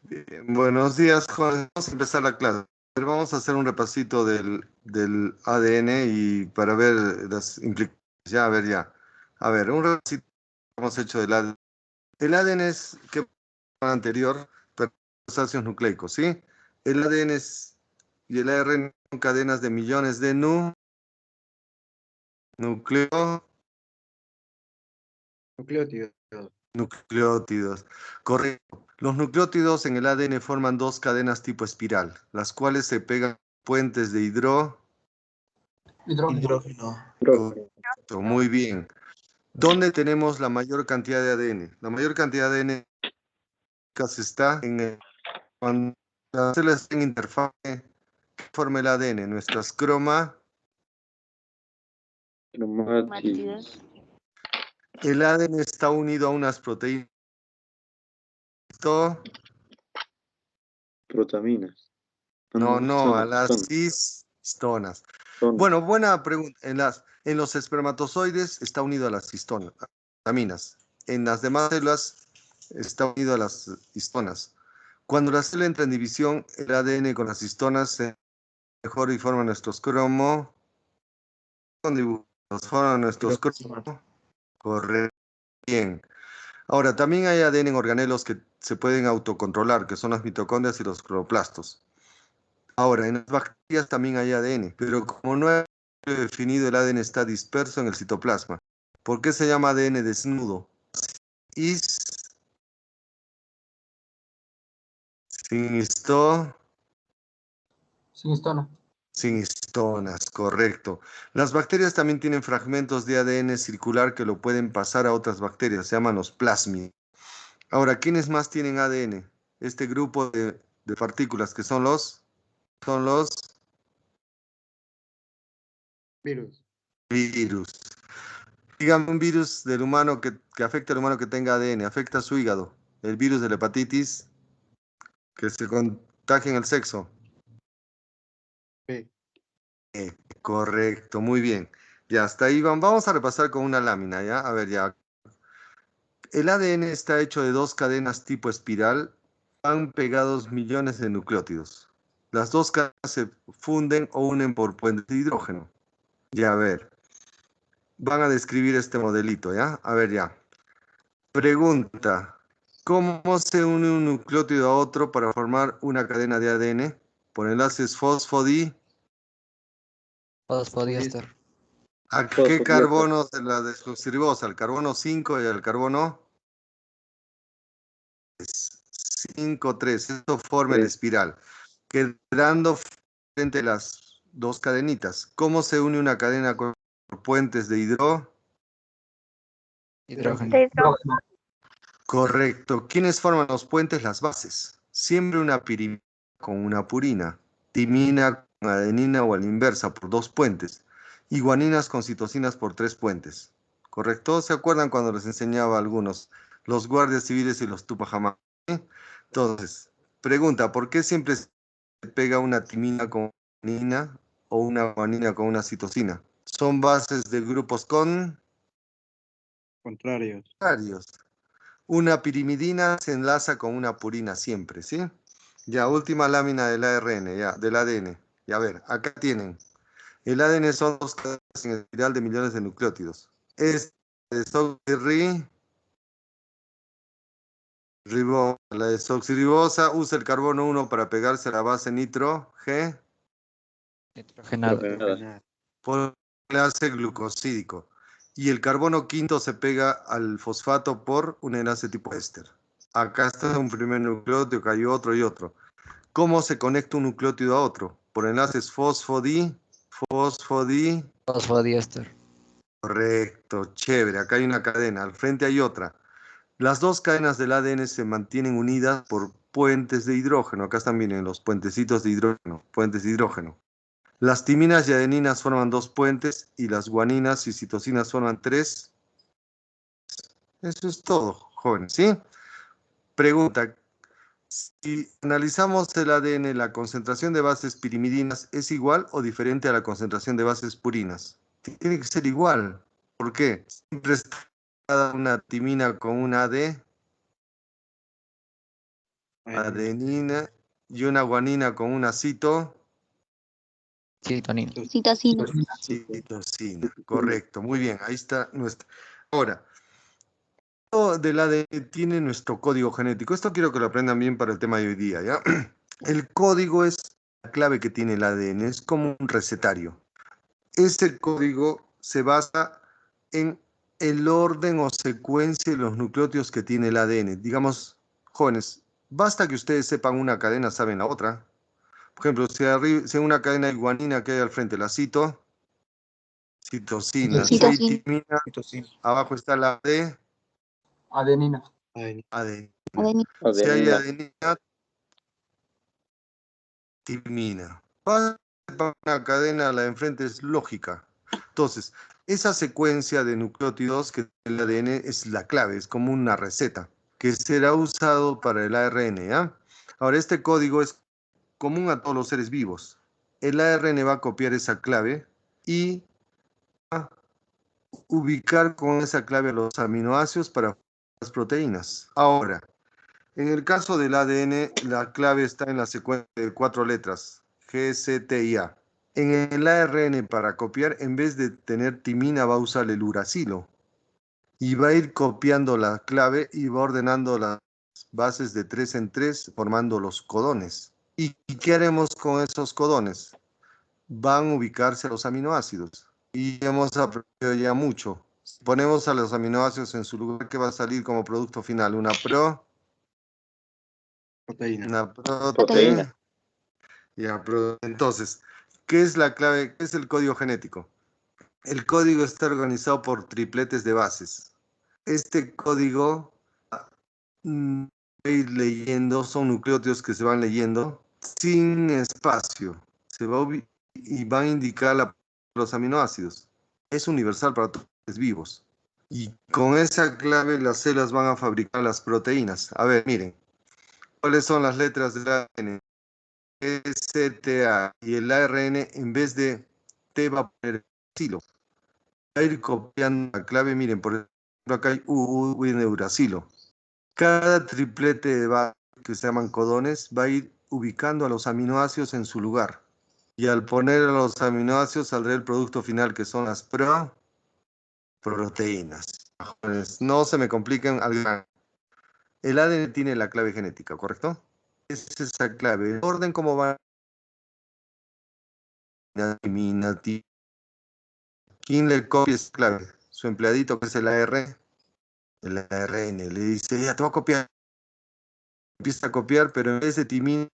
Bien, buenos días, Juan. Vamos a empezar la clase. Pero vamos a hacer un repasito del ADN y para ver las implicaciones. Ya, a ver, ya. A ver, un repasito que hemos hecho del ADN. El ADN es que anterior, pero los ácidos nucleicos, ¿sí? El ADN y el ARN son cadenas de millones de núcleo, Nucleótidos. nucleótidos. Correcto. Los nucleótidos en el ADN forman dos cadenas tipo espiral, las cuales se pegan a puentes de Hidrógeno. Correcto, muy bien. ¿Dónde tenemos la mayor cantidad de ADN? La mayor cantidad de ADN está cuando las células en interfaz que forma el ADN, nuestras Cromátidos. el ADN está unido a unas proteínas. Protaminas. No, a las histonas. Bueno, buena pregunta. En los espermatozoides está unido a las histaminas. En las demás células está unido a las histonas. Cuando la célula entra en división, el ADN con las histonas se mejora y forma nuestros cromos. Forman nuestros cromos. Correcto. Bien. Ahora, también hay ADN en organelos que se pueden autocontrolar, que son las mitocondrias y los cloroplastos. Ahora, en las bacterias también hay ADN, pero como no hay definido, el ADN está disperso en el citoplasma. ¿Por qué se llama ADN desnudo? Sin histona. sin histonas, correcto. Las bacterias también tienen fragmentos de ADN circular que lo pueden pasar a otras bacterias, se llaman los plásmidos. Ahora, ¿quiénes más tienen ADN? Este grupo de partículas que son los Virus. virus. Dígame un virus del humano que afecta al humano que tenga ADN, afecta a su hígado. El virus de la hepatitis que se contagia en el sexo. B. Correcto, muy bien. Ya, hasta ahí vamos a repasar con una lámina, ¿ya? A ver, ya. El ADN está hecho de dos cadenas tipo espiral, van pegados millones de nucleótidos. Las dos cadenas se funden o unen por puentes de hidrógeno. Ya, a ver. Van a describir este modelito, ¿ya? A ver, ya. Pregunta. ¿Cómo se une un nucleótido a otro para formar una cadena de ADN? Por enlaces Fosfodiéster. ¿A qué carbono de la desoxirribosa? ¿Al carbono 5 y al carbono 5, 3? Esto forma el espiral, quedando frente a las dos cadenitas. ¿Cómo se une una cadena con puentes de Hidrógeno. Correcto. ¿Quiénes forman los puentes? Las bases. Siempre una pirimina con una purina, timina con adenina o a la inversa por dos puentes, y guaninas con citosinas por tres puentes. ¿Correcto? ¿Se acuerdan cuando les enseñaba a algunos los guardias civiles y los Tupamaros? ¿Sí? Entonces, pregunta, ¿por qué siempre se pega una timina con guanina o una guanina con una citosina? Son bases de grupos contrarios. Una pirimidina se enlaza con una purina siempre, ¿sí? Ya, última lámina del ARN, ya, del ADN. Y a ver, acá tienen. El ADN son dos cadenas en espiral de millones de nucleótidos. Es la desoxirribosa usa el carbono 1 para pegarse a la base nitrogenada Nitrogenado. por enlace glucosídico. Y el carbono quinto se pega al fosfato por un enlace tipo éster. Acá está un primer nucleótido, acá hay otro y otro. ¿Cómo se conecta un nucleótido a otro? Por enlaces Fosfodiéster. Correcto, chévere. Acá hay una cadena, al frente hay otra. Las dos cadenas del ADN se mantienen unidas por puentes de hidrógeno. Acá están, miren, los puentecitos de hidrógeno, puentes de hidrógeno. Las timinas y adeninas forman dos puentes y las guaninas y citosinas forman tres. Eso es todo, jóvenes, ¿sí? Pregunta, Si analizamos el ADN, la concentración de bases pirimidinas es igual o diferente a la concentración de bases purinas. Tiene que ser igual. ¿Por qué? Siempre está una timina con una adenina y una guanina con una Citosina. citosina. Correcto, muy bien, ahí está nuestra. Ahora, todo del ADN tiene nuestro código genético. Esto quiero que lo aprendan bien para el tema de hoy día, ¿ya? El código es la clave que tiene el ADN, es como un recetario. Ese código se basa en el orden o secuencia de los nucleótidos que tiene el ADN. Digamos, jóvenes, basta que ustedes sepan una cadena, saben la otra. Por ejemplo, si en una cadena hay guanina que hay al frente, la citosina. Si hay timina, abajo está la Adenina. adenina. Si hay adenina, timina. Para una cadena, la de enfrente es lógica. Entonces, esa secuencia de nucleótidos que tiene el ADN es la clave, es como una receta que será usado para el ARN, ¿ya? Ahora, este código es común a todos los seres vivos. El ARN va a copiar esa clave y va a ubicar con esa clave los aminoácidos para las proteínas. Ahora, en el caso del ADN, la clave está en la secuencia de 4 letras, G, C, T y A. En el ARN, para copiar, en vez de tener timina, va a usar el uracilo. Y va a ir copiando la clave y va ordenando las bases de 3 en 3, formando los codones. ¿Y qué haremos con esos codones? Van a ubicarse a los aminoácidos. Y hemos aprendido ya mucho. Ponemos a los aminoácidos en su lugar, ¿qué va a salir como producto final? Una proteína. Ya, entonces, ¿qué es la clave? ¿Qué es el código genético? El código está organizado por tripletes de bases. Este código va a ir leyendo, son nucleótidos que se van leyendo sin espacio. Y van a indicar los aminoácidos. Es universal para todos los seres vivos. Y con esa clave las células van a fabricar las proteínas. A ver, miren, ¿cuáles son las letras del ADN? STA y el ARN en vez de T va a poner uracilo. Va a ir copiando la clave, miren, por ejemplo, acá hay U en uracilo. Cada triplete de bases que se llaman codones va a ir ubicando a los aminoácidos en su lugar. Y al poner a los aminoácidos saldrá el producto final que son las proteínas. No se me compliquen. El ADN tiene la clave genética, ¿correcto? Es esa clave. El orden como va. ¿Quién le copia esa clave? Su empleadito que es el ARN. El ARN le dice, ya te voy a copiar. Empieza a copiar, pero en vez de timina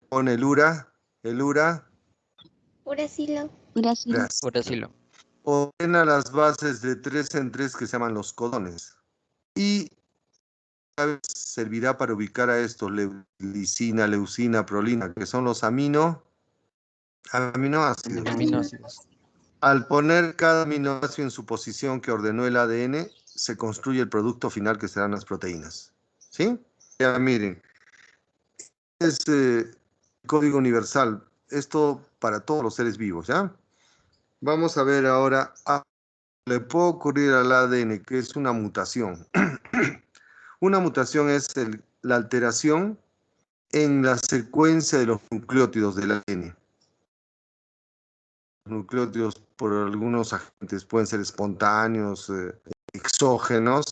pone el Uracilo. Uracilo. ordena las bases de 3 en 3 que se llaman los codones. Y servirá para ubicar a estos, lisina, leucina, prolina, que son los aminoácidos. Aminoácidos. Al poner cada aminoácido en su posición que ordenó el ADN, se construye el producto final que serán las proteínas. ¿Sí? Ya miren, es código universal. Esto para todos los seres vivos, ¿ya? Vamos a ver ahora, le puede ocurrir al ADN, que es una mutación. Una mutación es la alteración en la secuencia de los nucleótidos del ADN. Los nucleótidos por algunos agentes pueden ser espontáneos, exógenos,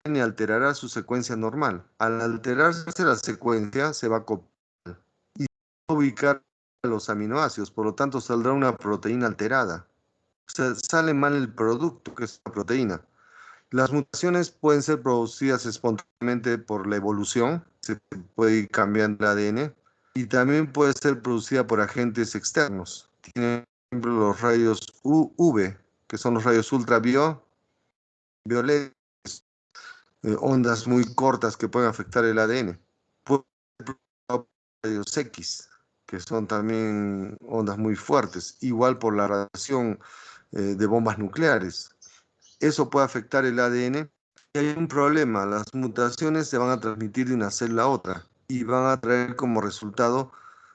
y alterará su secuencia normal. Al alterarse la secuencia, se va a copiar y va a ubicar los aminoácidos, por lo tanto saldrá una proteína alterada. O sea, sale mal el producto, que es la proteína. Las mutaciones pueden ser producidas espontáneamente por la evolución, se puede ir cambiando el ADN, y también puede ser producida por agentes externos. Tienen, por ejemplo, los rayos UV, que son los rayos ultravioletas, ondas muy cortas que pueden afectar el ADN. Pueden ser rayos X, que son también ondas muy fuertes, igual por la radiación de bombas nucleares. Eso puede afectar el ADN Y hay un problema, las mutaciones se van a transmitir de una célula a otra y van a traer como resultado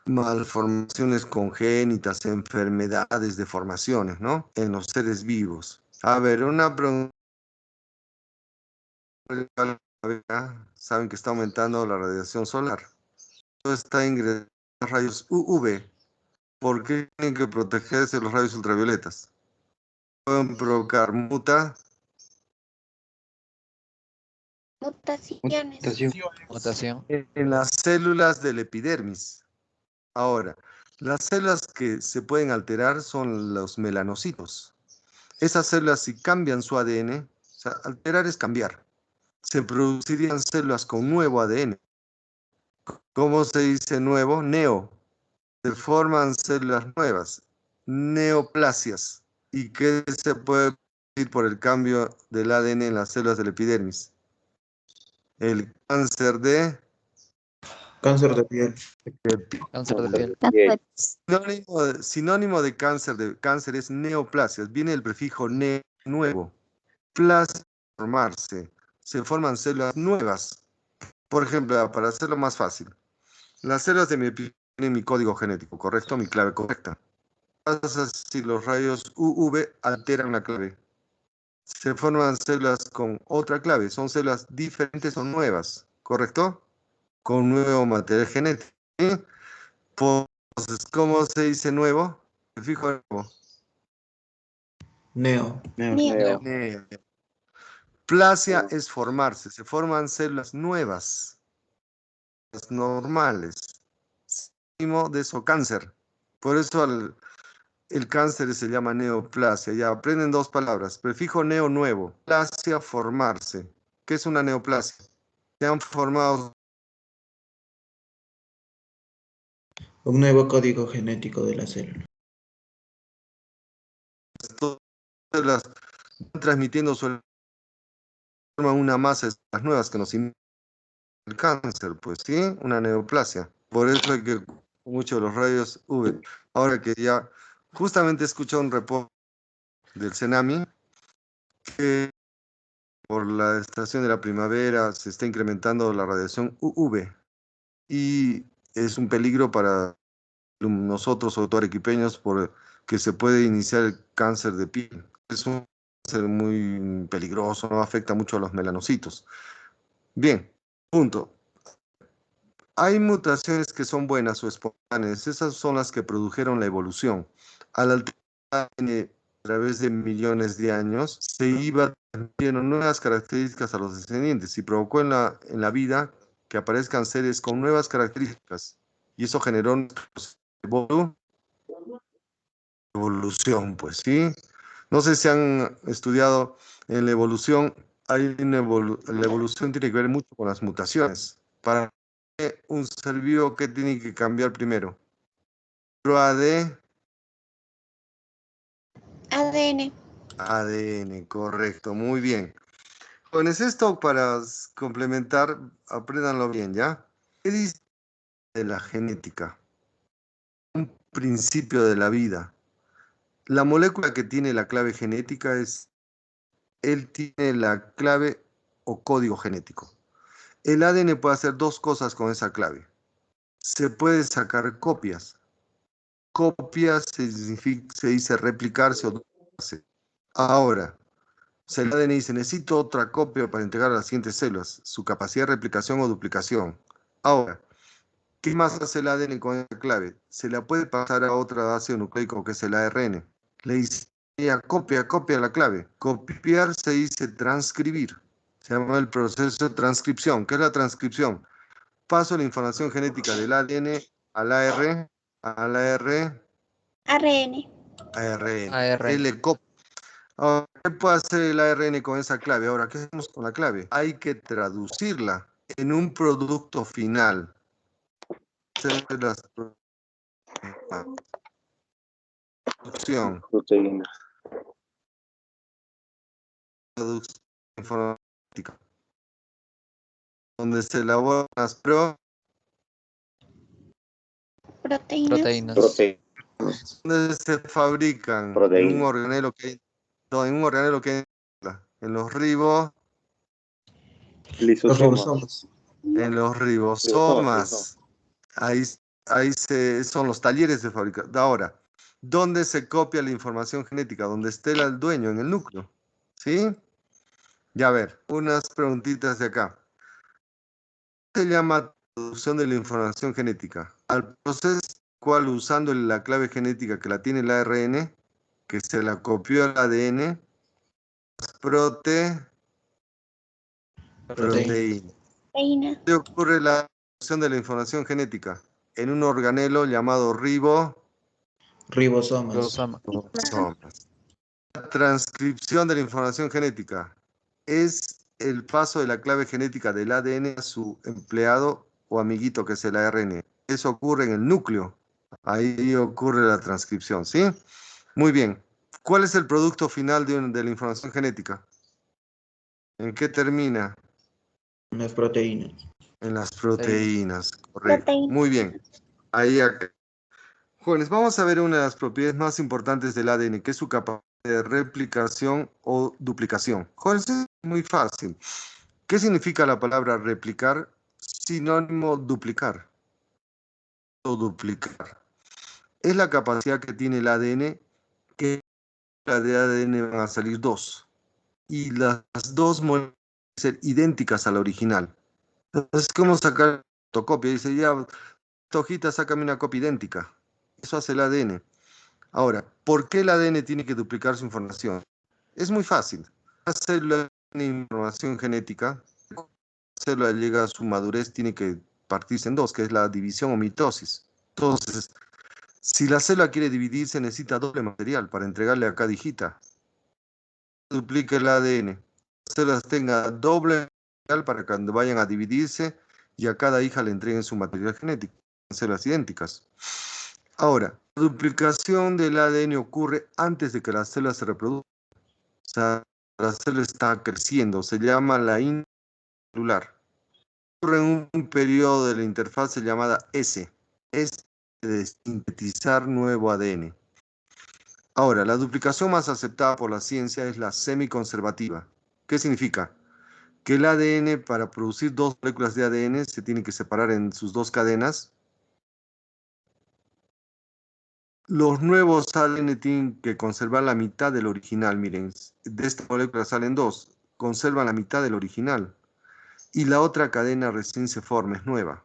malformaciones congénitas, enfermedades, deformaciones, ¿no? En los seres vivos. A ver, una pregunta. Saben que está aumentando la radiación solar. Esto está ingresando rayos UV. ¿Por qué tienen que protegerse los rayos ultravioletas? Pueden provocar Mutaciones. Mutación. en las células del epidermis. Ahora, las células que se pueden alterar son los melanocitos. Esas células, si cambian su ADN, o sea, alterar es cambiar, se producirían células con nuevo ADN. ¿Cómo se dice nuevo? Neo. Se forman células nuevas, neoplasias. ¿Y qué se puede decir por el cambio del ADN en las células del epidermis? El cáncer de Cáncer de piel. Cáncer de piel. sinónimo de cáncer es neoplasias. Viene el prefijo nuevo. Plasia, formarse. Se forman células nuevas. Por ejemplo, para hacerlo más fácil, las células de mi epidermis tienen mi código genético, ¿correcto? Mi clave correcta. ¿Qué pasa si los rayos UV alteran la clave? Se forman células con otra clave. Son células diferentes o nuevas, ¿correcto? Con nuevo material genético. ¿Sí? Entonces, ¿cómo se dice nuevo? Me fijo nuevo. Neo. Neo. Neo. Plasia es formarse. Se forman células nuevas, normales. Sinónimo de eso, cáncer. Por eso el cáncer se llama neoplasia. Ya aprenden dos palabras. Prefijo neo, nuevo. Plasia, formarse. ¿Qué es una neoplasia? Se han formado Un nuevo código genético de la célula. células transmitiendo su forman una masa de células nuevas que nos inducen el cáncer, pues sí, una neoplasia. Por eso hay que muchos de los rayos UV. Ahora que ya justamente he escuchado un reporte del CENAMI que por la estación de la primavera se está incrementando la radiación UV y es un peligro para nosotros, sobre todo arequipeños, porque se puede iniciar el cáncer de piel. Es un cáncer muy peligroso, no afecta mucho a los melanocitos. Bien, punto. Hay mutaciones que son buenas o espontáneas, esas son las que produjeron la evolución. Al alterar a través de millones de años, se iba transmitiendo nuevas características a los descendientes y provocó en la vida que aparezcan seres con nuevas características. Y eso generó una evolución, pues, ¿sí? No sé si han estudiado en la evolución, la evolución tiene que ver mucho con las mutaciones. Para un ser vivo, ¿qué tiene que cambiar primero? ADN. ADN, correcto, muy bien. Jóvenes, esto para complementar, apréndanlo bien, ¿ya? ¿Qué dice de la genética? Un principio de la vida. La molécula que tiene la clave genética él tiene la clave o código genético. El ADN puede hacer dos cosas con esa clave. Se puede sacar copias. Copias se dice replicarse o duplicarse. Ahora, el ADN dice, necesito otra copia para integrar a las siguientes células, su capacidad de replicación o duplicación. Ahora, ¿qué más hace el ADN con esa clave? Se la puede pasar a otra ácido nucleico que es el ARN. Le dice, copia la clave. Copiar se dice transcribir. Se llama el proceso de transcripción. ¿Qué es la transcripción? Paso la información genética del ADN al ARN. ARN. ARN. Ahora, ¿qué puede hacer el ARN con esa clave? Ahora, ¿qué hacemos con la clave? Hay que traducirla en un producto final. Traducción. Proteínas. Traducción informática. Donde se elaboran las Proteínas. Proteínas. donde se fabrican en un Proteínas. organelo que hay en los ribos Los Lisosomas. ribosomas. En los ribosomas. Ahí son los talleres de fabricación. Ahora, ¿dónde se copia la información genética? Donde esté el dueño, en el núcleo. ¿Sí? Ya a ver, unas preguntitas de acá. ¿Qué se llama traducción de la información genética? Al proceso cual, usando la clave genética que la tiene el ARN, que se la copió al ADN, proteína. Proteína. ¿Qué ocurre la traducción de la información genética? En un organelo llamado Ribosomas. ribosomas. La transcripción de la información genética es el paso de la clave genética del ADN a su empleado o amiguito, que es el ARN. Eso ocurre en el núcleo. Ahí ocurre la transcripción, ¿sí? Muy bien. ¿Cuál es el producto final de la información genética? ¿En qué termina? En las proteínas. En las proteínas, correcto. Proteína. Muy bien. Ahí acá. Jóvenes, vamos a ver una de las propiedades más importantes del ADN, que es su capacidad de replicación o duplicación. Jóvenes, es muy fácil. ¿Qué significa la palabra replicar? Sinónimo duplicar. O duplicar. Es la capacidad que tiene el ADN, que la de ADN van a salir dos. Y las dos moléculas van a ser idénticas a la original. Entonces, ¿cómo sacar fotocopia? Dice, ya, esta hojita, sácame una copia idéntica. Eso hace el ADN. Ahora, ¿por qué el ADN tiene que duplicar su información? Es muy fácil. Una célula tiene información genética. La célula llega a su madurez, tiene que partirse en dos, que es la división o mitosis. Entonces, si la célula quiere dividirse, necesita doble material para entregarle a cada hijita. Duplica el ADN. Las células tengan doble material para cuando vayan a dividirse y a cada hija le entreguen su material genético. Células idénticas. Ahora, la duplicación del ADN ocurre antes de que la célula se reproduzca. O sea, la célula está creciendo, se llama la intracelular. Ocurre en un periodo de la interfase llamada S. Es de sintetizar nuevo ADN. Ahora, la duplicación más aceptada por la ciencia es la semiconservativa. ¿Qué significa? Que el ADN, para producir dos moléculas de ADN, se tiene que separar en sus dos cadenas. Los nuevos ADN tienen que conservar la mitad del original. Miren, de esta molécula salen dos. Conservan la mitad del original. Y la otra cadena recién se forma, es nueva.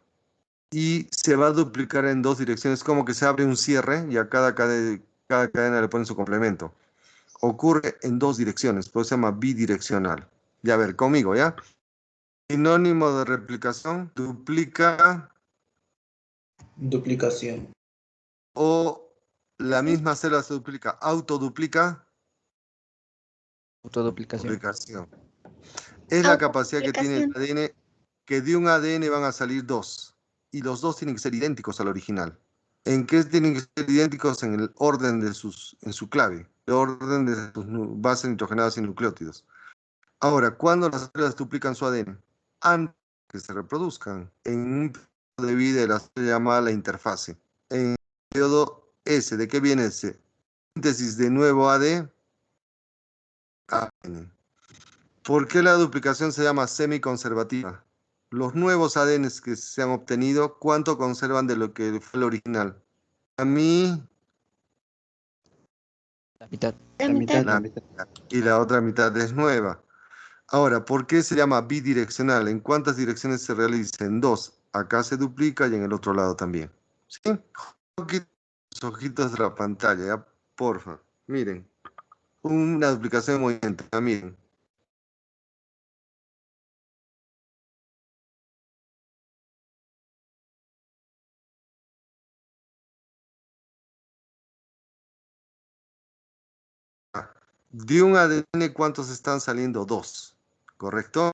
Y se va a duplicar en dos direcciones, como que se abre un cierre y a cada cadena le ponen su complemento. Ocurre en dos direcciones, por eso se llama bidireccional. Ya a ver, conmigo, ¿ya? Sinónimo de replicación, duplica. Duplicación. O la misma célula se duplica, autoduplica. Autoduplicación. Duplicación. Es la capacidad que tiene el ADN, que de un ADN van a salir dos. Y los dos tienen que ser idénticos al original. ¿En qué tienen que ser idénticos? En el orden de en su clave. El orden de sus bases nitrogenadas y nucleótidos. Ahora, ¿cuándo las células duplican su ADN? Antes de que se reproduzcan. En un periodo de vida de la célula llamada la interfase. En el periodo S, ¿de qué viene ese? Síntesis de nuevo ADN. ¿Por qué la duplicación se llama semiconservativa? Los nuevos ADNs que se han obtenido, ¿cuánto conservan de lo que fue el original? A mí, La mitad. La mitad. la mitad. Y la otra mitad es nueva. Ahora, ¿por qué se llama bidireccional? ¿En cuántas direcciones se realiza? En dos. Acá se duplica y en el otro lado también. ¿Sí? Los ojitos de la pantalla, ya, porfa. Miren. Una duplicación de movimiento. Miren. De un ADN, ¿cuántos están saliendo? Dos. ¿Correcto?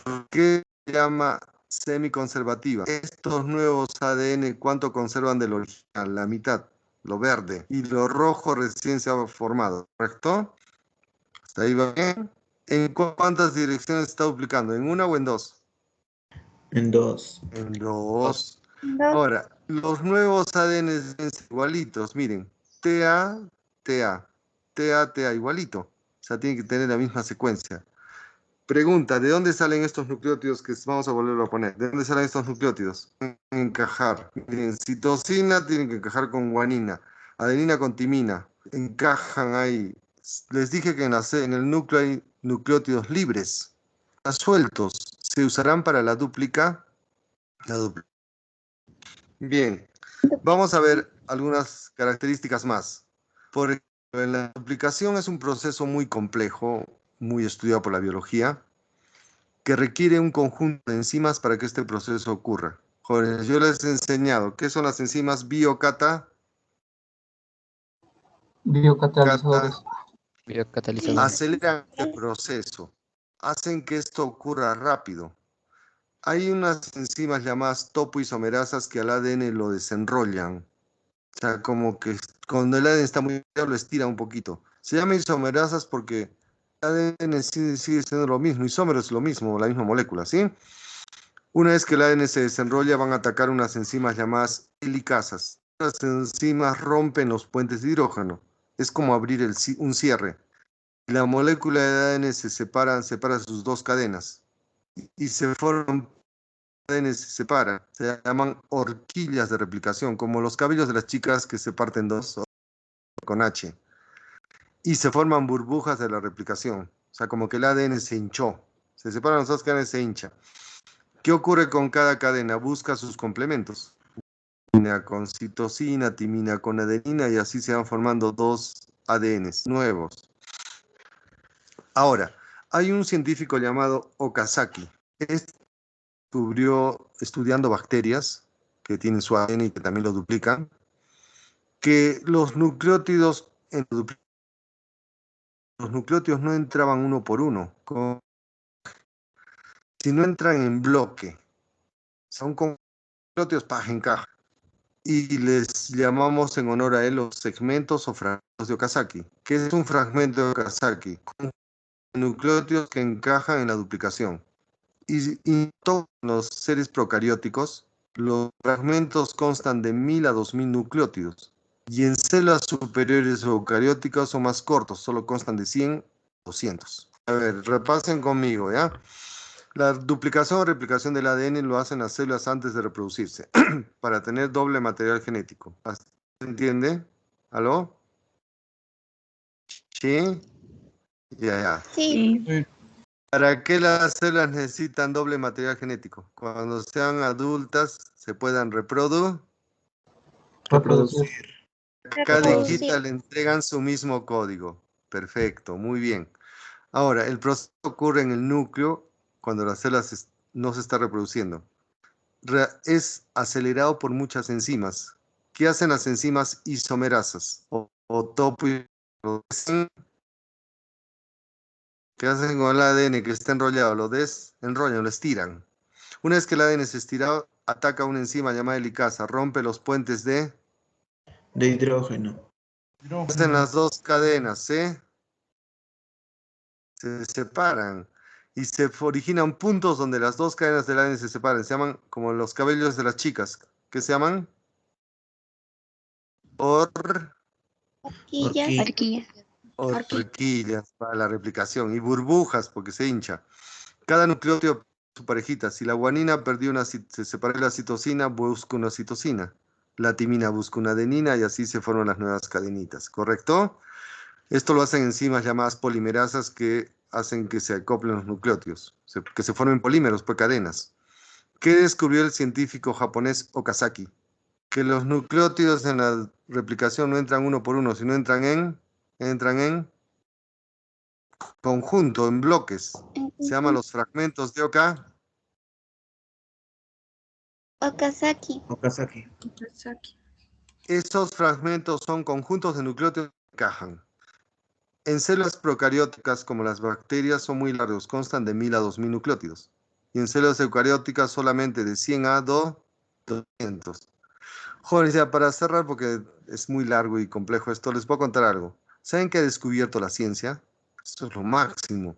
¿Por qué se llama semiconservativa? Estos nuevos ADN, ¿cuánto conservan del original? La mitad, lo verde. Y lo rojo recién se ha formado, ¿correcto? ¿Hasta ahí va bien? ¿En cuántas direcciones está duplicando? ¿En una o en dos? En dos. En dos. Dos. Ahora, los nuevos ADN deben ser igualitos. Miren, TA, igualito. O sea, tienen que tener la misma secuencia. Pregunta, ¿de dónde salen estos nucleótidos que vamos a volverlo a poner? ¿De dónde salen estos nucleótidos? Encajar. Miren, citosina tienen que encajar con guanina, adenina con timina. Encajan ahí. Les dije que en el núcleo hay nucleótidos libres, sueltos. ¿Se usarán para la dúplica? La dúplica. Bien, vamos a ver algunas características más. Por ejemplo, la duplicación es un proceso muy complejo, muy estudiado por la biología, que requiere un conjunto de enzimas para que este proceso ocurra. Jóvenes, yo les he enseñado qué son las enzimas Biocatalizadores. Biocatalizadores. aceleran el proceso, hacen que esto ocurra rápido. Hay unas enzimas llamadas topoisomerasas que al ADN lo desenrollan. O sea, como que cuando el ADN está muy largo, lo estira un poquito. Se llaman isomerasas porque el ADN sigue siendo lo mismo. Isómero es lo mismo, la misma molécula, ¿sí? Una vez que el ADN se desenrolla, van a atacar unas enzimas llamadas helicasas. Las enzimas rompen los puentes de hidrógeno. Es como abrir un cierre. La molécula de ADN separa sus dos cadenas y se forman ADN se separa, se llaman horquillas de replicación, como los cabellos de las chicas que se parten dos con H. Y se forman burbujas de la replicación, o sea, como que el ADN se hinchó, se separan las dos cadenas y se hincha. ¿Qué ocurre con cada cadena? Busca sus complementos. Timina con citosina, timina con adenina, y así se van formando dos ADNs nuevos. Ahora, hay un científico llamado Okazaki. Descubrió, estudiando bacterias que tienen su ADN y que también lo duplican, que los nucleótidos no entraban uno por uno, sino entran en bloque. Son como nucleótidos para encajar. Y les llamamos en honor a él los segmentos o fragmentos de Okazaki. ¿Qué es un fragmento de Okazaki? Nucleótidos que encajan en la duplicación. Y todos los seres procarióticos, los fragmentos constan de 1000 a 2000 nucleótidos. Y en células superiores eucarióticas son más cortos, solo constan de 100 a 200. A ver, repasen conmigo, ¿ya? La duplicación o replicación del ADN lo hacen las células antes de reproducirse, para tener doble material genético. ¿Se entiende? ¿Aló? ¿Sí? Ya. Sí. ¿Para qué las células necesitan doble material genético? Cuando sean adultas se puedan reproducir. Cada hijita le entregan su mismo código. Perfecto, muy bien. Ahora, el proceso ocurre en el núcleo cuando las células no se está reproduciendo. Es acelerado por muchas enzimas. ¿Qué hacen las enzimas isomerasas? O topoisomerasas. ¿Qué hacen con el ADN que está enrollado? Lo desenrollan, lo estiran. Una vez que el ADN es estirado, ataca una enzima llamada helicasa, rompe los puentes de hidrógeno. hacen las dos cadenas, se separan y se originan puntos donde las dos cadenas del ADN se separan. Se llaman como los cabellos de las chicas. ¿Qué se llaman? Horquillas para la replicación y burbujas porque se hincha. Cada nucleótido su parejita. Si la guanina se separó de la citosina, busca una citosina. La timina busca una adenina y así se forman las nuevas cadenitas. ¿Correcto? Esto lo hacen enzimas llamadas polimerasas que hacen que se acoplen los nucleótidos, que se formen polímeros, pues cadenas. ¿Qué descubrió el científico japonés Okazaki? Que los nucleótidos en la replicación no entran uno por uno, sino entran en conjunto, en bloques. Se llaman los fragmentos de Okazaki. Esos fragmentos son conjuntos de nucleótidos que encajan. En células procarióticas como las bacterias son muy largos, constan de 1000 a 2000 nucleótidos. Y en células eucarióticas solamente de 100 a 200. Jóvenes, ya para cerrar, porque es muy largo y complejo esto, les voy a contar algo. ¿Saben qué ha descubierto la ciencia? Esto es lo máximo.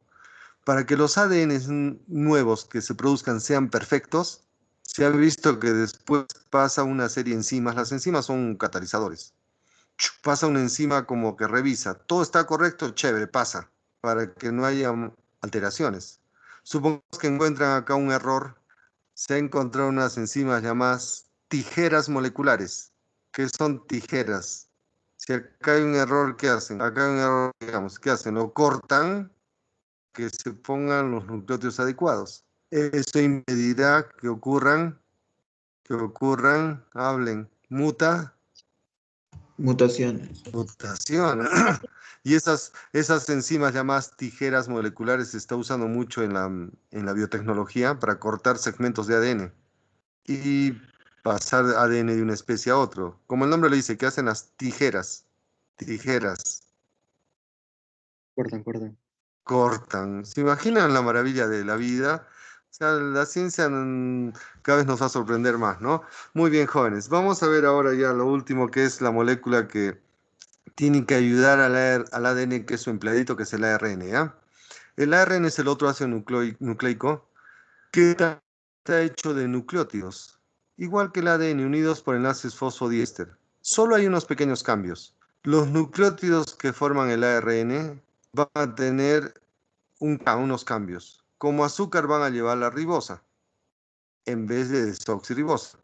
Para que los ADNs nuevos que se produzcan sean perfectos, se ha visto que después pasa una serie de enzimas. Las enzimas son catalizadores. Pasa una enzima como que revisa. Todo está correcto, chévere, pasa. Para que no haya alteraciones. Supongamos que encuentran acá un error. Se ha encontrado unas enzimas llamadas tijeras moleculares. ¿Qué son tijeras? Si acá hay un error, ¿qué hacen? Acá hay un error, digamos, ¿qué hacen? Lo cortan, que se pongan los nucleótidos adecuados. Eso impedirá hablen, Mutaciones. mutación. Y esas enzimas llamadas tijeras moleculares se está usando mucho en la biotecnología para cortar segmentos de ADN y pasar ADN de una especie a otro. Como el nombre le dice, ¿qué hacen las tijeras? Tijeras. Cortan. Cortan. ¿Se imaginan la maravilla de la vida? O sea, la ciencia cada vez nos va a sorprender más, ¿no? Muy bien, jóvenes. Vamos a ver ahora ya lo último, que es la molécula que tiene que ayudar al ADN, que es su empleadito, que es el ARN, ¿ya? El ARN es el otro ácido nucleico que está hecho de nucleótidos, igual que el ADN, unidos por enlaces fosfodiéster. Solo hay unos pequeños cambios. Los nucleótidos que forman el ARN van a tener unos cambios. Como azúcar van a llevar la ribosa en vez de desoxirribosa.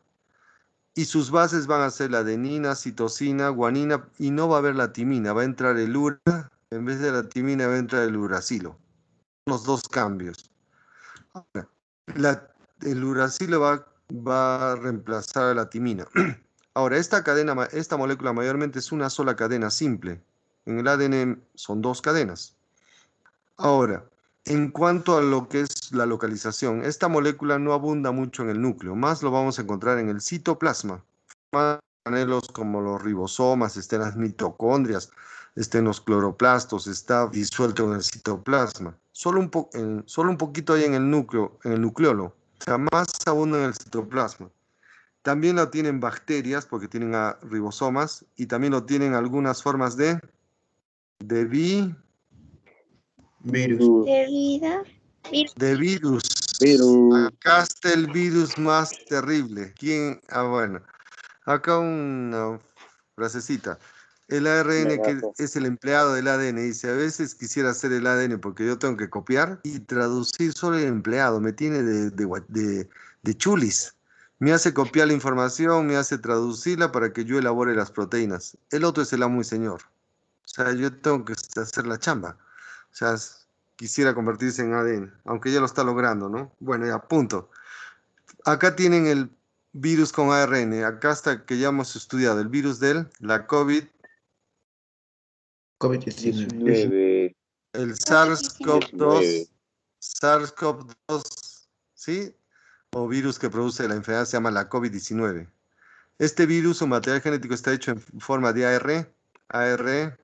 Y sus bases van a ser la adenina, citosina, guanina, y no va a haber la timina, va a entrar el ura, en vez de la timina va a entrar el uracilo. Los dos cambios. Ahora, el uracilo va a reemplazar a la timina. Ahora, esta molécula mayormente es una sola cadena simple. En el ADN son dos cadenas. Ahora, en cuanto a lo que es la localización, esta molécula no abunda mucho en el núcleo, más lo vamos a encontrar en el citoplasma. Más organelos como los ribosomas, estén las mitocondrias, estén los cloroplastos, está disuelto en el citoplasma. Solo un poquito hay en el núcleo, en el nucleolo, o sea, más abunda en el citoplasma. También lo tienen bacterias porque tienen ribosomas y también lo tienen algunas formas de Virus. De vida. de virus. Virus. Acá está el virus más terrible. ¿Quién? Bueno, acá una frasecita. El ARN, que Legajo. es el empleado del ADN, dice, a veces quisiera hacer el ADN porque yo tengo que copiar y traducir solo el empleado. Me tiene de chulis. Me hace copiar la información, me hace traducirla para que yo elabore las proteínas. El otro es el amo y señor. O sea, yo tengo que hacer la chamba. O sea, quisiera convertirse en ADN, aunque ya lo está logrando, ¿no? Bueno, ya, punto. Acá tienen el virus con ARN. Acá está que ya hemos estudiado el virus la COVID, COVID-19. 19. el COVID-19. SARS-CoV-2, ¿sí? O virus que produce la enfermedad se llama la COVID-19. Este virus o material genético está hecho en forma de AR, Arre.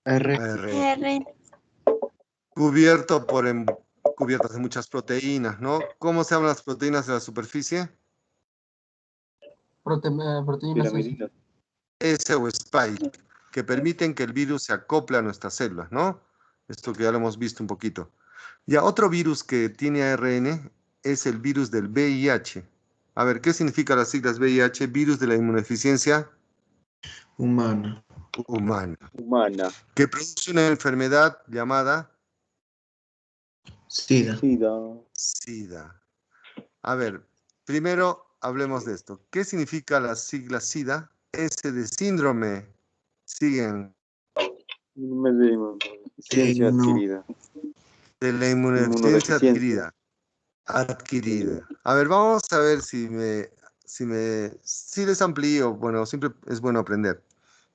R. cubierto cubiertas de muchas proteínas, ¿no? ¿Cómo se llaman las proteínas de la superficie? Proteínas S. Piramidina. S o spike, que permiten que el virus se acople a nuestras células, ¿no? Esto que ya lo hemos visto un poquito. Ya otro virus que tiene ARN es el virus del VIH. A ver, ¿qué significa las siglas VIH? Virus de la inmunodeficiencia Humana. humana, Humana. que produce una enfermedad llamada SIDA. SIDA. SIDA. A ver, primero hablemos de esto. ¿Qué significa la sigla SIDA? S de síndrome. Siguen. Inmunodeficiencia No. adquirida. De la inmunodeficiencia Inmunodeficiencia. adquirida. A ver, vamos a ver si les amplío. Bueno, siempre es bueno aprender.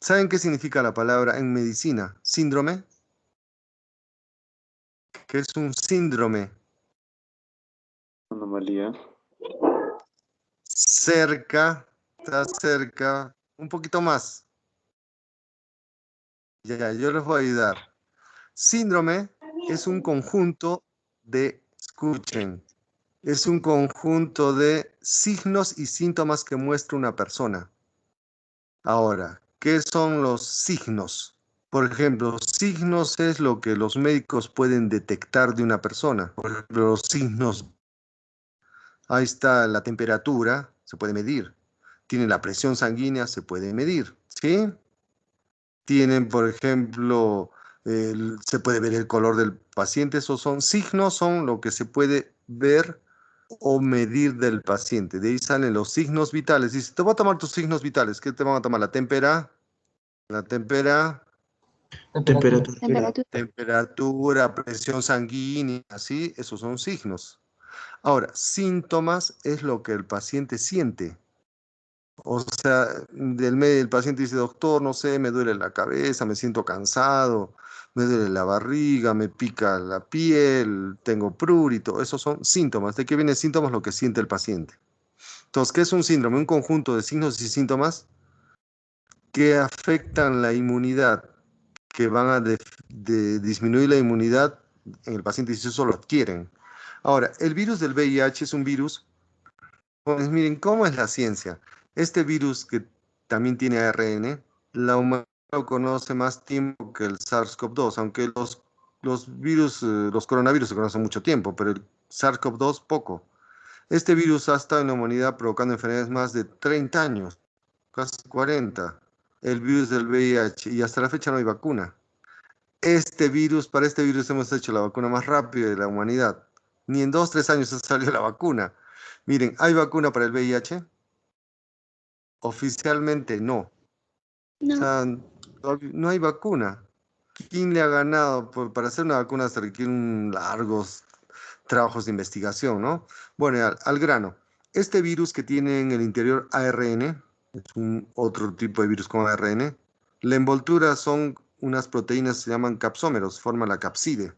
¿Saben qué significa la palabra en medicina? Síndrome. ¿Qué es un síndrome? Anomalía. Cerca, está cerca, un poquito más. Ya, yo les voy a ayudar. Síndrome es un conjunto escuchen, es un conjunto de signos y síntomas que muestra una persona. Ahora, ¿qué son los signos? Por ejemplo, signos es lo que los médicos pueden detectar de una persona. Por ejemplo, los signos, ahí está la temperatura, se puede medir. Tiene la presión sanguínea, se puede medir, ¿sí? Tienen, por ejemplo, se puede ver el color del paciente. Esos son signos, son lo que se puede ver o medir del paciente. De ahí salen los signos vitales. Dice, te voy a tomar tus signos vitales. ¿Qué te van a tomar? La temperatura, presión sanguínea, ¿sí? Esos son signos. Ahora, síntomas es lo que el paciente siente. O sea, el paciente dice, doctor, no sé, me duele la cabeza, me siento cansado, me duele la barriga, me pica la piel, tengo prurito. Esos son síntomas. ¿De qué vienen síntomas? Lo que siente el paciente. Entonces, ¿qué es un síndrome? Un conjunto de signos y síntomas que afectan la inmunidad, que van a disminuir la inmunidad en el paciente si eso lo adquieren. Ahora, el virus del VIH es un virus, pues miren, ¿cómo es la ciencia? Este virus que también tiene ARN, la humanidad lo conoce más tiempo que el SARS-CoV-2, aunque los coronavirus se conocen mucho tiempo, pero el SARS-CoV-2 poco. Este virus ha estado en la humanidad provocando enfermedades más de 30 años, casi 40. El virus del VIH, y hasta la fecha no hay vacuna. Para este virus hemos hecho la vacuna más rápida de la humanidad. Ni en 2, 3 años ha salido la vacuna. Miren, ¿hay vacuna para el VIH? Oficialmente no. No. O sea, no hay vacuna. ¿Quién le ha ganado? Para hacer una vacuna se requieren largos trabajos de investigación, ¿no? Bueno, al grano. Este virus que tiene en el interior ARN, es otro tipo de virus con ARN, la envoltura son unas proteínas que se llaman capsómeros, forma la capside,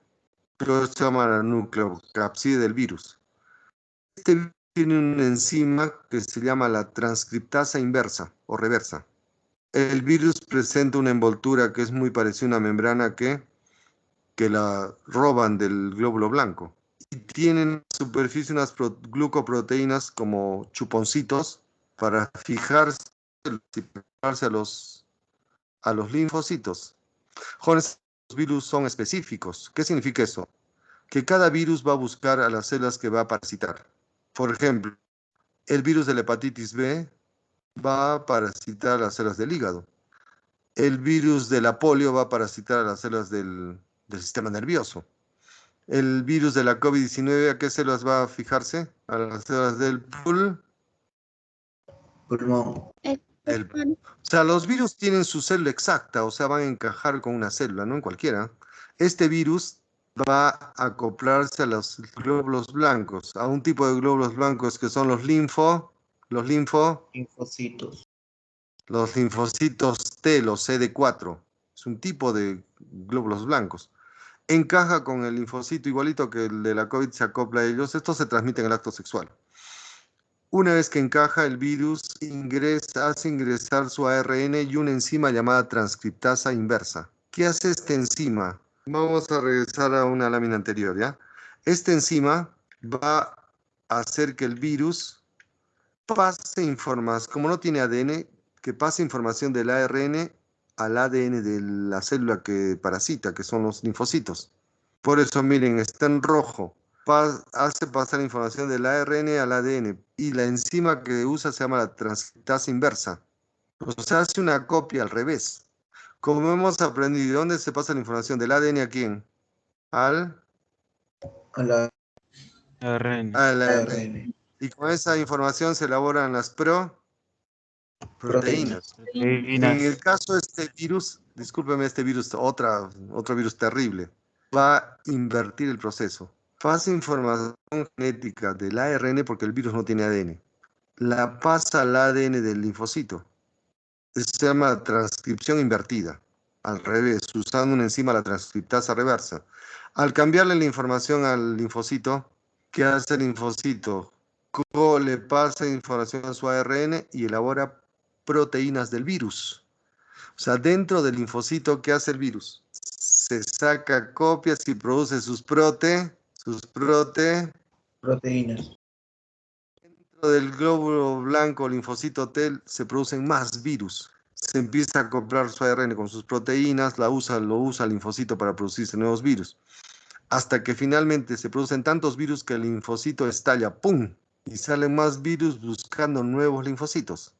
pero se llama la nucleocapside del virus. Este virus tiene una enzima que se llama la transcriptasa inversa o reversa. El virus presenta una envoltura que es muy parecida a una membrana que la roban del glóbulo blanco. Y tienen en la superficie unas glucoproteínas como chuponcitos para fijarse y pegarse a los linfocitos. Jóvenes, los virus son específicos. ¿Qué significa eso? Que cada virus va a buscar a las células que va a parasitar. Por ejemplo, el virus de la hepatitis B va a parasitar las células del hígado. El virus de la polio va a parasitar a las células del sistema nervioso. El virus de la COVID-19, ¿a qué células va a fijarse? A las células del pulmón. O sea, los virus tienen su célula exacta, o sea, van a encajar con una célula, no en cualquiera. Este virus va a acoplarse a los glóbulos blancos, a un tipo de glóbulos blancos que son los Linfocitos. Los linfocitos T, los CD4. Es un tipo de glóbulos blancos. Encaja con el linfocito igualito que el de la COVID, se acopla a ellos. Estos se transmiten en el acto sexual. Una vez que encaja, el virus hace ingresar su ARN y una enzima llamada transcriptasa inversa. ¿Qué hace esta enzima? Vamos a regresar a una lámina anterior, ¿ya? Esta enzima va a hacer que el virus pase información, como no tiene ADN, que pase información del ARN al ADN de la célula que parasita, que son los linfocitos. Por eso, miren, está en rojo. Hace pasar información del ARN al ADN y la enzima que usa se llama la transcriptasa inversa. O sea, hace una copia al revés. Como hemos aprendido, ¿de dónde se pasa la información? ¿Del ADN a quién? A la Al ARN. Y con esa información se elaboran las proteínas. En el caso de este virus, discúlpeme, este virus, otro virus terrible, va a invertir el proceso. Pasa información genética del ARN porque el virus no tiene ADN. La pasa al ADN del linfocito. Eso se llama transcripción invertida. Al revés, usando una enzima, la transcriptasa reversa. Al cambiarle la información al linfocito, ¿qué hace el linfocito? Le pasa información a su ARN y elabora proteínas del virus. O sea, dentro del linfocito, ¿qué hace el virus? Se saca copias y produce sus proteínas. Dentro del glóbulo blanco, linfocito T, se producen más virus. Se empieza a acoplar su ARN con sus proteínas, lo usa el linfocito para producirse nuevos virus. Hasta que finalmente se producen tantos virus que el linfocito estalla, ¡pum! Y salen más virus buscando nuevos linfocitos.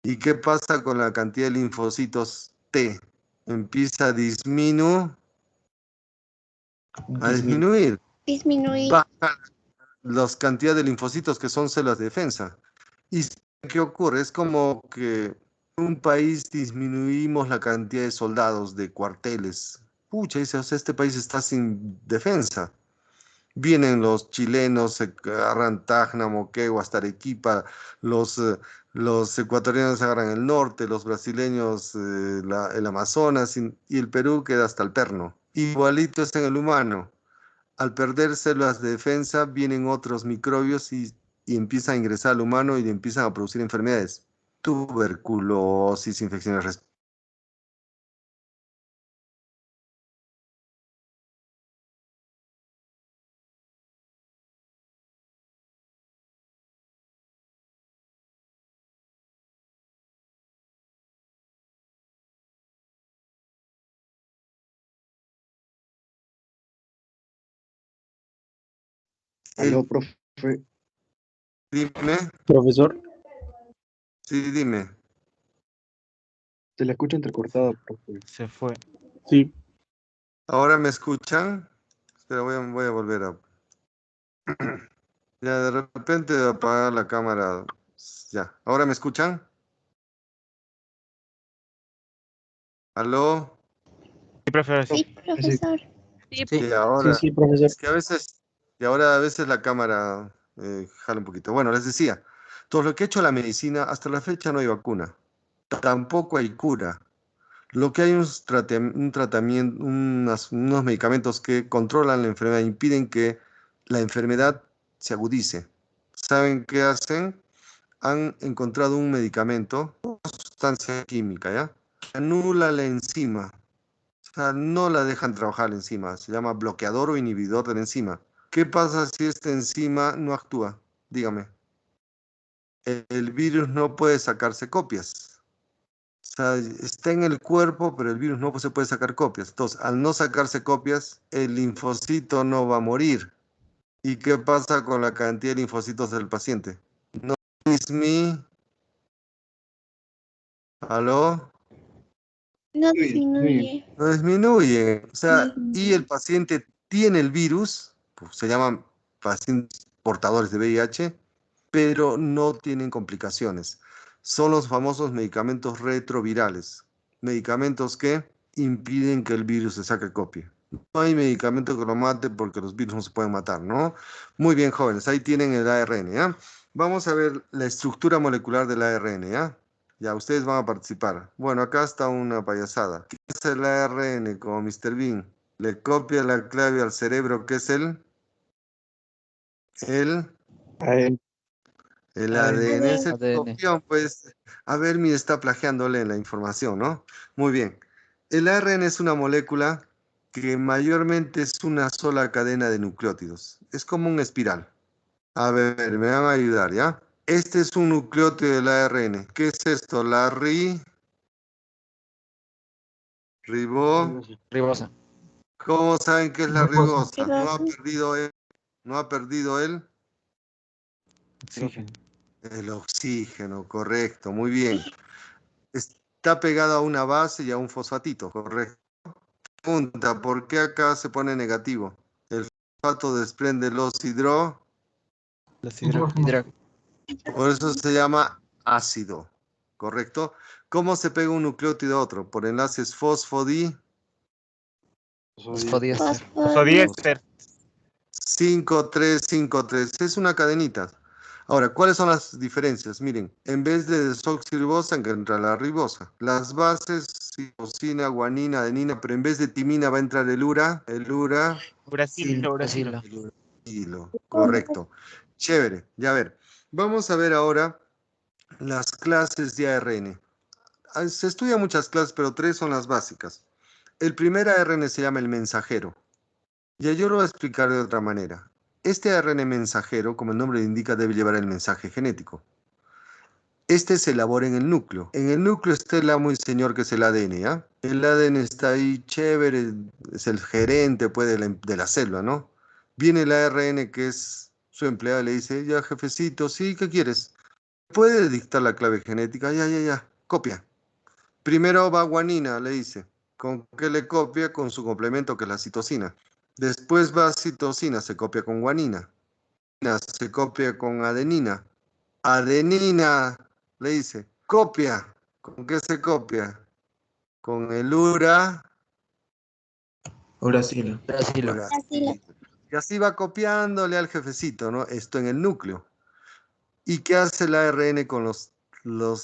¿Y qué pasa con la cantidad de linfocitos T? Empieza a disminuir A disminuir. Disminuir. Baja las cantidades de linfocitos que son células de defensa. ¿Y qué ocurre? Es como que en un país disminuimos la cantidad de soldados, de cuarteles. Pucha, dice, o sea, este país está sin defensa. Vienen los chilenos, se agarran Tacna, Moquegua, hasta Arequipa, los ecuatorianos agarran el norte, los brasileños el Amazonas y el Perú queda hasta el perno. Igualito es en el humano. Al perder células de defensa, vienen otros microbios y empiezan a ingresar al humano y empiezan a producir enfermedades. Tuberculosis, infecciones respiratorias. Aló, profe. Dime, Profesor, sí, dime. se la escucha entrecortada, profe. Se fue. Sí. ¿Ahora me escuchan? Espera, voy a volver a... Ya, de repente apagar la cámara. Ya, ¿ahora me escuchan? ¿Aló? Sí, profesor. Sí, profesor. Sí, ahora. Sí, profesor. Es que a veces, y ahora a veces la cámara jala un poquito. Bueno, les decía, todo lo que ha hecho la medicina, hasta la fecha no hay vacuna. Tampoco hay cura. Lo que hay es un tratamiento, unos medicamentos que controlan la enfermedad, impiden que la enfermedad se agudice. ¿Saben qué hacen? Han encontrado un medicamento, una sustancia química, ¿ya? Que anula la enzima. O sea, no la dejan trabajar la enzima. Se llama bloqueador o inhibidor de la enzima. ¿Qué pasa si esta enzima no actúa? Dígame. El virus no puede sacarse copias. O sea, está en el cuerpo, pero el virus no se puede sacar copias. Entonces, al no sacarse copias, el linfocito no va a morir. ¿Y qué pasa con la cantidad de linfocitos del paciente? No es mi... ¿Aló? No disminuye. No disminuye. O sea, y el paciente tiene el virus, pues, se llaman pacientes portadores de VIH, pero no tienen complicaciones. Son los famosos medicamentos retrovirales, medicamentos que impiden que el virus se saque copia. No hay medicamento que lo mate porque los virus no se pueden matar, ¿no? Muy bien, jóvenes, ahí tienen el ARN, ¿ya? Vamos a ver la estructura molecular del ARN, ¿ya? Ya, ustedes van a participar. Bueno, acá está una payasada. ¿Qué es el ARN como Mr. Bean? Le copia la clave al cerebro, ¿qué es el ADN? Es el ADN. copión, pues. A ver, mire, está plagiándole la información, ¿no? Muy bien. El ARN es una molécula que mayormente es una sola cadena de nucleótidos. Es como una espiral. A ver, me van a ayudar, ¿ya? Este es un nucleótido del ARN. ¿Qué es esto? La Ribosa. ¿Cómo saben qué es la ribosa? Ribosa. No ha perdido Oxígeno. el oxígeno, correcto, muy bien. Está pegada a una base y a un fosfatito, correcto. Pregunta, ¿por qué acá se pone negativo? El fosfato desprende los Los Hidra- por eso se llama ácido, ¿correcto? ¿Cómo se pega un nucleótido a otro? Por enlaces fosfodíesteres. Fosfodiéster. Fosfodiéster. 5353. Es una cadenita. Ahora, ¿cuáles son las diferencias? Miren, en vez de desoxirribosa entra la ribosa. Las bases, citosina, guanina, adenina, pero en vez de timina va a entrar el Uracilo. Uracilo. uracilo. Correcto. Chévere. Ya a ver. Vamos a ver ahora las clases de ARN. Se estudian muchas clases, pero tres son las básicas. El primer ARN se llama el mensajero. Ya yo lo voy a explicar de otra manera. Este ARN mensajero, como el nombre le indica, debe llevar el mensaje genético. Este se elabora en el núcleo. En el núcleo está el amo y señor que es el ADN, ¿ya? El ADN está ahí chévere, es el gerente pues, de la célula, ¿no? Viene el ARN que es su empleado y le dice, ya jefecito, sí, ¿qué quieres? ¿Puede dictar la clave genética? Ya, copia. Primero va guanina, le dice. ¿Con qué le copia? Con su complemento que es la citosina. Después va citosina, se copia con guanina. Se copia con adenina. Adenina, le dice, copia. ¿Con qué se copia? Con el uracilo. Uracilo. Uracilo. Y así va copiándole al jefecito, ¿no? Esto en el núcleo. ¿Y qué hace el ARN con los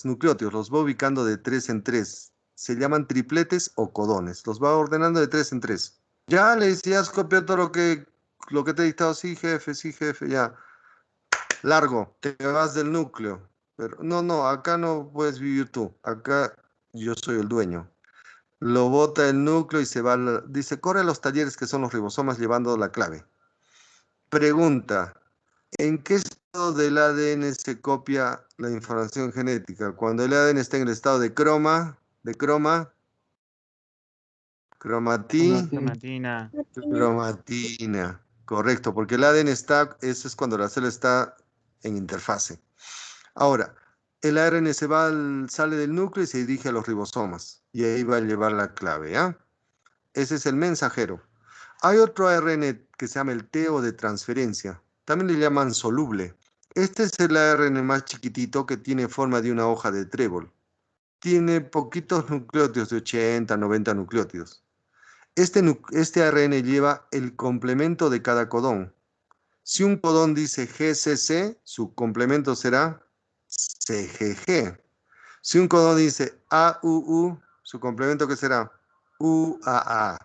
nucleótidos? Los va ubicando de 3 en 3. Se llaman tripletes o codones. Los va ordenando de 3 en 3. Ya le dice, ya has copiado todo lo que te he dictado. Sí, jefe, ya. Largo, te vas del núcleo. Pero no, acá no puedes vivir tú. Acá yo soy el dueño. Lo bota el núcleo y se va. Dice, corre a los talleres que son los ribosomas llevando la clave. Pregunta, ¿en qué estado del ADN se copia la información genética? Cuando el ADN está en el estado de Cromatina. cromatina. Correcto, porque el ADN eso es cuando la célula está en interfase. Ahora, el ARN sale del núcleo y se dirige a los ribosomas. Y ahí va a llevar la clave, ¿ya? Ese es el mensajero. Hay otro ARN que se llama el TEO de transferencia. También le llaman soluble. Este es el ARN más chiquitito que tiene forma de una hoja de trébol. Tiene poquitos nucleótidos, de 80, 90 nucleótidos. Este ARN lleva el complemento de cada codón. Si un codón dice GCC, su complemento será CGG. Si un codón dice AUU, su complemento ¿qué será? UAA.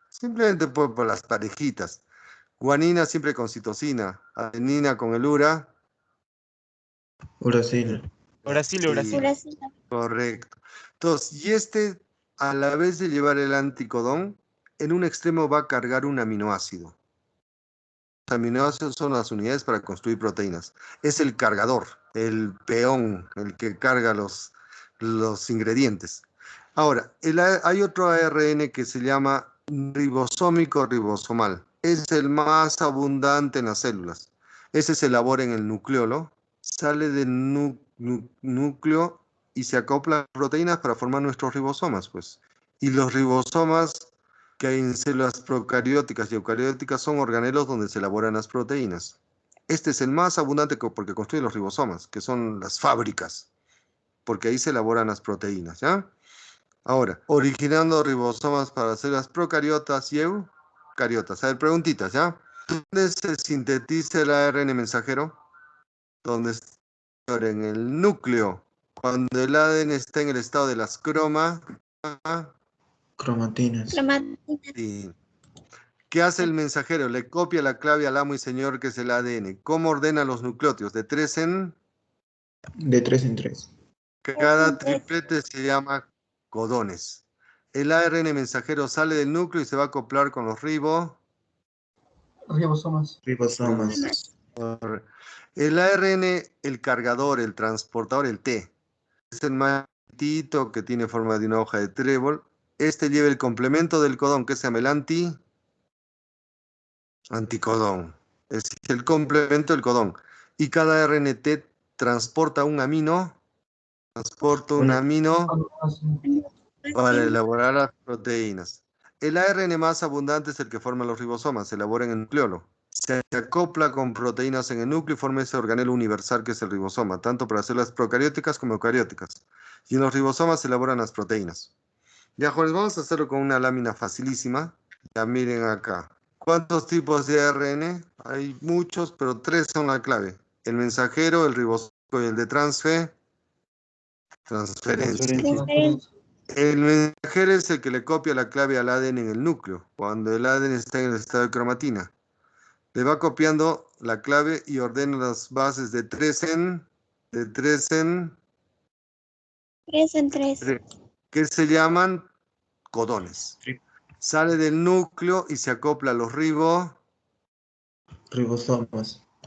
Simplemente por las parejitas. Guanina siempre con citosina. Adenina con el Uracilo. Uracilo. Uracilo. Correcto. Entonces, y a la vez de llevar el anticodón, en un extremo va a cargar un aminoácido. Los aminoácidos son las unidades para construir proteínas. Es el cargador, el peón, el que carga los ingredientes. Ahora, hay otro ARN que se llama ribosómico ribosomal. Es el más abundante en las células. Ese se elabora en el nucleolo, sale del núcleo y se acopla a proteínas para formar nuestros ribosomas, pues. Y los ribosomas que hay en células procarióticas y eucarióticas son organelos donde se elaboran las proteínas. Este es el más abundante porque construye los ribosomas, que son las fábricas, porque ahí se elaboran las proteínas, ¿ya? Ahora, originando ribosomas para células procariotas y eucariotas. A ver, preguntitas, ¿ya? ¿Dónde se sintetiza el ARN mensajero? ¿Dónde está? En el núcleo. Cuando el ADN está en el estado de las Cromatinas. Sí. ¿Qué hace el mensajero? Le copia la clave al amo y señor que es el ADN. ¿Cómo ordena los nucleótidos? De 3 en... De 3 en 3. Cada triplete se llama codones. El ARN mensajero sale del núcleo y se va a acoplar con los Ribosomas. Ribosomas. El ARN, el cargador, el transportador, el T. Es el más chiquitito que tiene forma de una hoja de trébol. Este lleva el complemento del codón, que se llama el anticodón. Es el complemento del codón. Y cada RNT transporta un amino para elaborar las proteínas. El ARN más abundante es el que forma los ribosomas, se elabora en el nucleolo. Se acopla con proteínas en el núcleo y forma ese organelo universal que es el ribosoma, tanto para células procarióticas como eucarióticas. Y en los ribosomas se elaboran las proteínas. Ya, jóvenes, vamos a hacerlo con una lámina facilísima. Ya miren acá. ¿Cuántos tipos de ARN? Hay muchos, pero 3 son la clave. El mensajero, el ribosómico y el de transferencia. El mensajero es el que le copia la clave al ADN en el núcleo, cuando el ADN está en el estado de cromatina. Le va copiando la clave y ordena las bases de 3 en 3 en 3. que se llaman codones. Sale del núcleo y se acopla a los Ribosomas.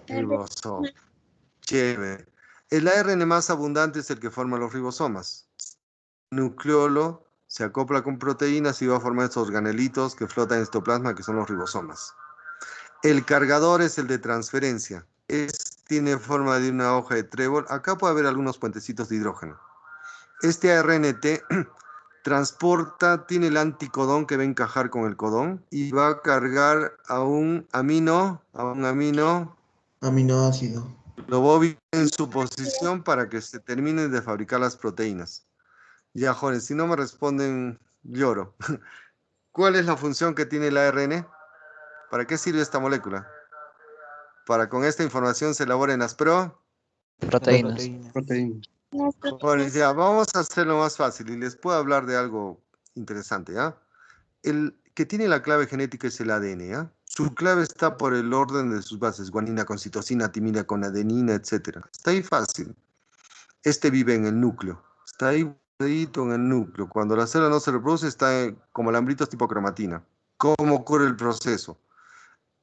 ribosomas. Chévere. El ARN más abundante es el que forma los ribosomas. El nucleolo se acopla con proteínas y va a formar estos organelitos que flotan en el citoplasma, que son los ribosomas. El cargador es el de transferencia. Tiene forma de una hoja de trébol. Acá puede haber algunos puentecitos de hidrógeno. Este ARNT transporta, tiene el anticodón que va a encajar con el codón y va a cargar a un aminoácido. Aminoácido. Lo va a ubicar en su posición para que se terminen de fabricar las proteínas. Ya, jóvenes, si no me responden, lloro. ¿Cuál es la función que tiene el ARN? ¿Para qué sirve esta molécula? Para con esta información se elaboren las Proteínas. Proteína. Jóvenes, ya, vamos a hacerlo más fácil y les puedo hablar de algo interesante, ¿ya? El que tiene la clave genética es el ADN, ¿ya? Su clave está por el orden de sus bases, guanina con citosina, timina con adenina, etc. Está ahí fácil. Este vive en el núcleo. Está ahí guardadito en el núcleo. Cuando la célula no se reproduce, está como alambritos tipo cromatina. ¿Cómo ocurre el proceso?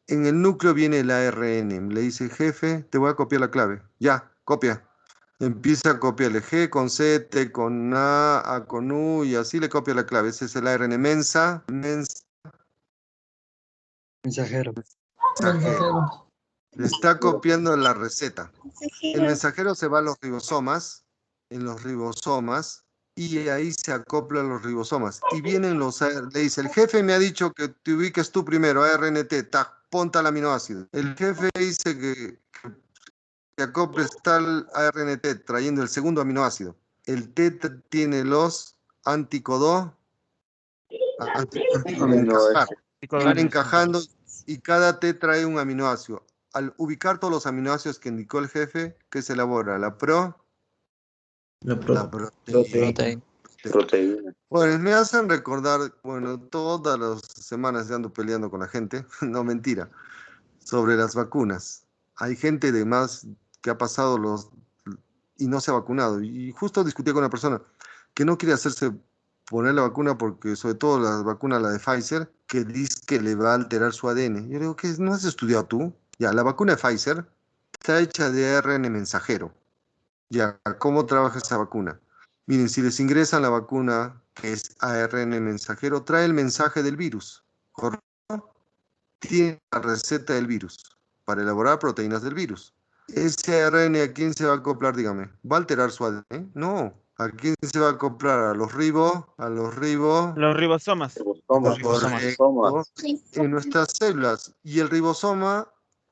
En el núcleo viene el ARN. Le dice, jefe, te voy a copiar la clave. Ya, copia. Empieza a copiarle G con C, T con A con U, y así le copia la clave. Ese es el ARN Mensajero. mensajero. Le está copiando la receta. El mensajero se va a los ribosomas, y ahí se acoplan los ribosomas. Y vienen le dice, el jefe me ha dicho que te ubiques tú primero, ARNT, ponta el aminoácido. El jefe dice que acoples tal ARNT, trayendo el segundo aminoácido. El T tiene los anticodos, van encajando, y cada T trae un aminoácido. Al ubicar todos los aminoácidos que indicó el jefe, ¿qué se elabora? La proteína. Proteína. Bueno, me hacen recordar, bueno, todas las semanas ando peleando con la gente, no mentira, sobre las vacunas. Hay gente de más que ha pasado y no se ha vacunado. Y justo discutí con una persona que no quiere hacerse poner la vacuna porque, sobre todo la vacuna, la de Pfizer, que dice que le va a alterar su ADN. Yo digo, ¿qué? ¿No has estudiado tú? Ya, la vacuna de Pfizer está hecha de ARN mensajero. Ya, ¿cómo trabaja esa vacuna? Miren, si les ingresan la vacuna, que es ARN mensajero, trae el mensaje del virus, ¿correcto? Tiene la receta del virus para elaborar proteínas del virus. ¿Ese ARN a quién se va a acoplar, dígame? ¿Va a alterar su ADN? No. ¿A quién se va a acoplar? ¿A los Los ribosomas. Correcto. En nuestras células. Y el ribosoma,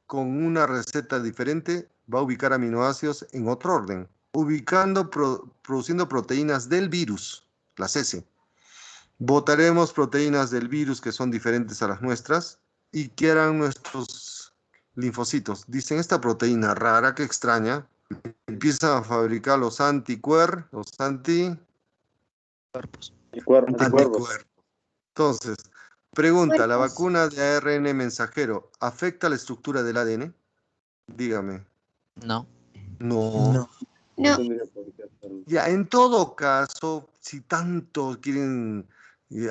con una receta diferente, va a ubicar aminoácidos en otro orden, produciendo proteínas del virus, las S. Botaremos proteínas del virus que son diferentes a las nuestras y que eran nuestros linfocitos. Dicen, esta proteína rara, que extraña, empiezan a fabricar los anticuerpos. Entonces, pregunta, ¿la vacuna de ARN mensajero afecta la estructura del ADN? Dígame. No. No. No. Ya, en todo caso, si tanto quieren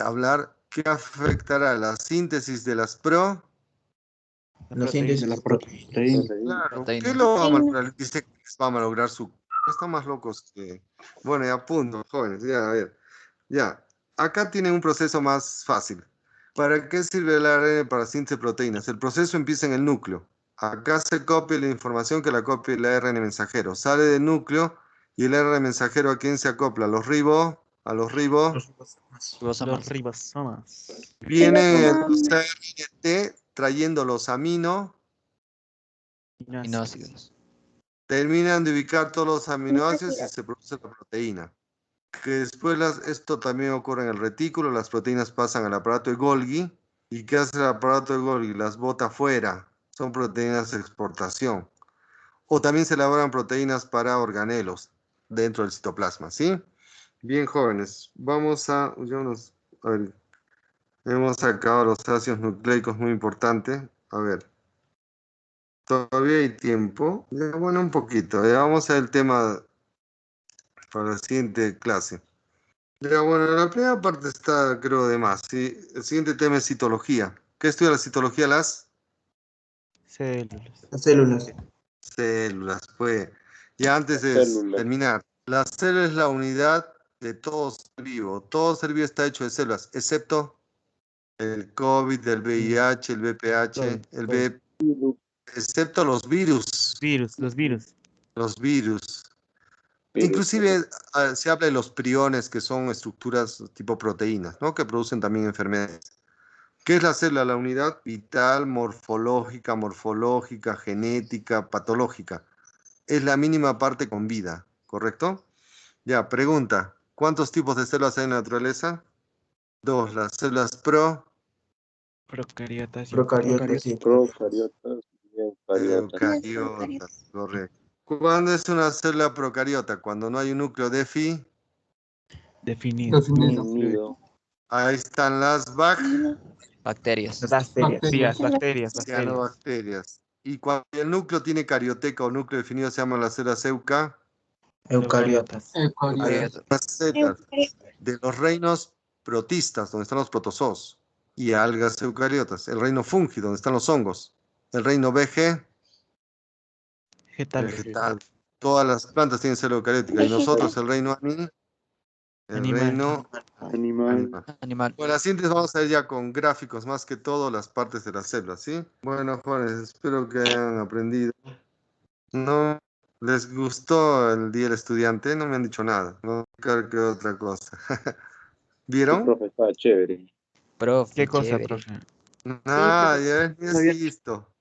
hablar, ¿qué afectará la síntesis de las La síntesis De la de proteína. proteína. Claro, Proteína. ¿qué lo va a malograr? Dice que va a malograr su... Están más locos que... Bueno, ya punto, jóvenes, ya, a ver. Ya, acá tienen un proceso más fácil. ¿Para qué sirve el ARN para síntesis de proteínas? El proceso empieza en el núcleo. Acá se copia la información que la copia el ARN mensajero. Sale del núcleo y el ARN mensajero, ¿a quién se acopla? A los ribos. Los ribosomas. Vienen los ARNT trayendo los Aminoácidos. terminan de ubicar todos los aminoácidos y se produce la proteína. Que después esto también ocurre en el retículo, las proteínas pasan al aparato de Golgi. ¿Y qué hace el aparato de Golgi? Las bota fuera. Son proteínas de exportación. O también se elaboran proteínas para organelos dentro del citoplasma, ¿sí? Bien, jóvenes, vamos a... a ver, hemos sacado los ácidos nucleicos, muy importante. A ver, todavía hay tiempo. Ya, bueno, un poquito. Ya vamos al tema para la siguiente clase. Ya, bueno, la primera parte está, creo, de más, ¿sí? El siguiente tema es citología. ¿Qué estudia la citología? Las Células. Las células. células, pues. Ya antes de terminar, la célula es la unidad de todo ser vivo. Todo ser vivo está hecho de células, excepto el COVID, el VIH, el VPH, excepto los virus. Los virus. Los virus. Inclusive se habla de los priones, que son estructuras tipo proteínas, ¿no? Que producen también enfermedades. ¿Qué es la célula? La unidad vital, morfológica, genética, patológica. Es la mínima parte con vida, ¿correcto? Ya, pregunta. ¿Cuántos tipos de células hay en la naturaleza? 2. Las células Procariotas y Procariotas y Procariotas y eucariotas. eucariotas, correcto. ¿Cuándo es una célula procariota? Cuando no hay un núcleo definido. Definido. Definido. Ahí están las Bacterias. Bacterias. cianobacterias. Y cuando el núcleo tiene carioteca o núcleo definido se llaman las células eucariotas. Eucariotas. las células de los reinos protistas, donde están los protozoos, y algas eucariotas. El reino fungi, donde están los hongos. El reino vegetal. Todas las plantas tienen célula eucariótica. Y nosotros, el reino reino Animal. Bueno, las síntesis vamos a ir ya con gráficos, más que todo las partes de las células, ¿sí? Bueno, jóvenes, espero que hayan aprendido. ¿No les gustó el día del estudiante? No me han dicho nada. No creo que otra cosa. ¿Vieron? Profe, estaba chévere. Profe, ¿Qué cosa, chévere. profe? Ah, ya has visto.